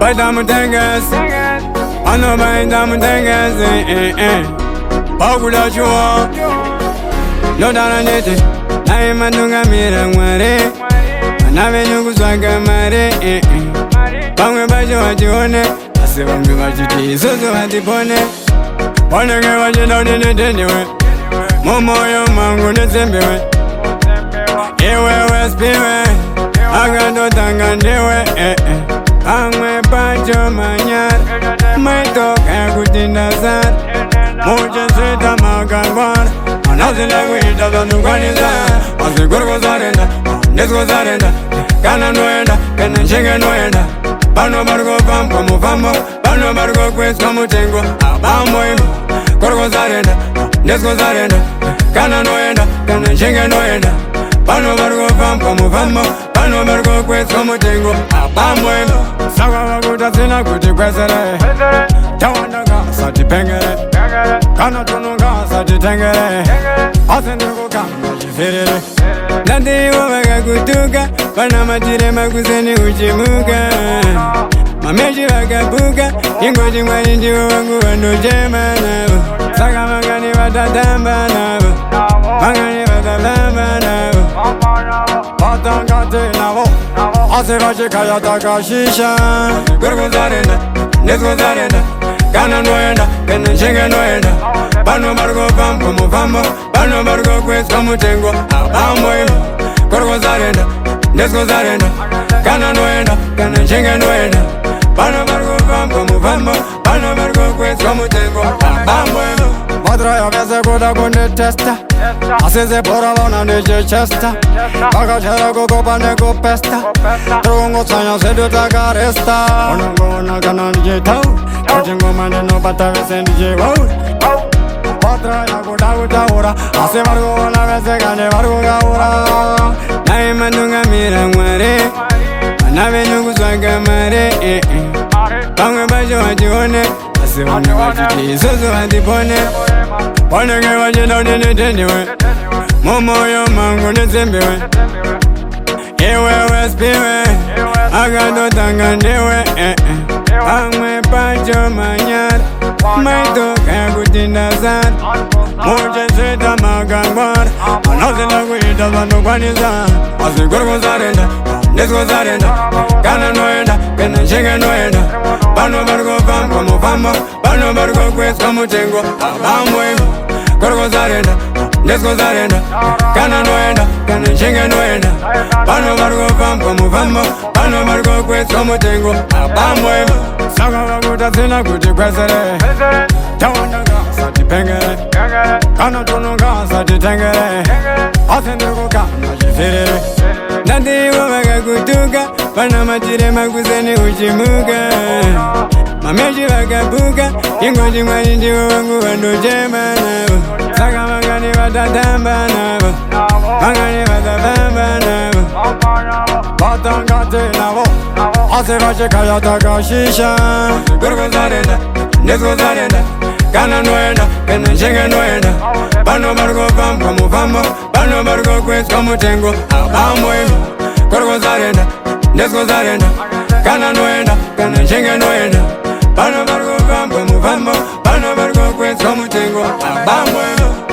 By Damutangas, I know by Damutangas, Paula Joa, no Dananete, I am a Nunga Mira Mare, and I know Guzanga Mare, Panga Bajo Jone, I say, I'm going to be so at the bonnet. One again, what you don't need it anyway. Momo, your mango, the same way. Here, where spirit, I got no tongue and do it. I'm a bunch of manyar, my dog, I could in the sun. Moja said, I'm a gun. Another language doesn't run in that. Was the good was arenda, this was arenda. Cana noenda, can I check a noenda? Pano Bargo Pampo, Mufamo, Pano Bargo Quest, Camutengo, Abamoy, Corgos arenda, this was arenda. Cana noenda, can I check a noenda? Pano Bargo Pampo, Mufamo, Pano Bargo Quest, Camutengo, Abamoy. Saga Guda Sina could be president. Tawanaga, Sati Pengere, Kanatonoga, Sati Tangere, Asendugo Kam, Fere. Nandi Omega Gutuga, Panamajire Maguseni Uchimuga, Mameji Vagabuga, Ingoji Marinju and Ujemana, Sagamagani Vadadambana, Mangani Vadadambana, Patangate Navo. Asevache kayata kashisha Gurguzarenda, Nesguzarenda Kana noenda, Kena chenga noenda Pano Bargo Pampo Mufamo Pano Bargo Quest Kamutengo Abamoy Gurguzarenda, Nesguzarenda Kana noenda, Kena chenga noenda Pano Bargo Pampo Mufamo Pano Bargo Quest Kamutengo Abamoy Madra Vese Goda Gonde Testa Asese Pora Vona Neje Chesta Agachara Gogo Panego Pesta Trongo Sanya Sedu Tagaresta Onongo Nagana Nije Tau Kachingo Mane No Bata Vese Nije Wow Patra Yagoda Utaura Ase Vargo Vona Vese Gane Vargo Gaura Naima Nunga Mira Mware Anave Nungu Swaga Mare Panga Bajo Ajone Ase Vona Vajiti Soso Adipone One again, what you don't need it anyway. Momo, your mango, the same way. Here, where spirit, I got no tongue and do it. I'm a bunch of manyar, my dog, I could in the sun. Moja said, I'm a gun. Another language doesn't know what is on. As the girl was arenda, this was arenda. Cana noenda, can I check a noenda? Pano Bargo Pampo, Mufamo, Pano Bargo Quest, Camutengo, Abamoy. Corgos arenda, Nesgos arenda, Cana noenda, Cana chenga noenda, Pano Bargo Pampo Mufamo, Pano Bargo Quest Camutengo, Abamoy. Saga Guda Sina could be president. Tawanaga, Sati Pengere, Kanatonoga, Sati Tangere, Asendugo Kam, Fere. Nandi Omega Gutuga, Panamajire Maguseni Uchimuga. Mameji Vagabuga, Ingoji Marinju and Ujemana, Sagamagani Vadadambana, Mangani Vadabambana, Patangate Navo, Asevache Kayata Kashisha, Gurguzarenda, Nesguzarenda, Kana Noenda, Kena Chenga Noenda, Pano Bargo Pampo Mufamo, Pano Bargo Quest Kamutengo, Abamoy, Gurguzarenda, Nesguzarenda, Kana Noenda, Kana Chenga Noenda. Pano Bargo Pampo Mufamo, Pano Bargo Quest Kamutengo, Abamoy.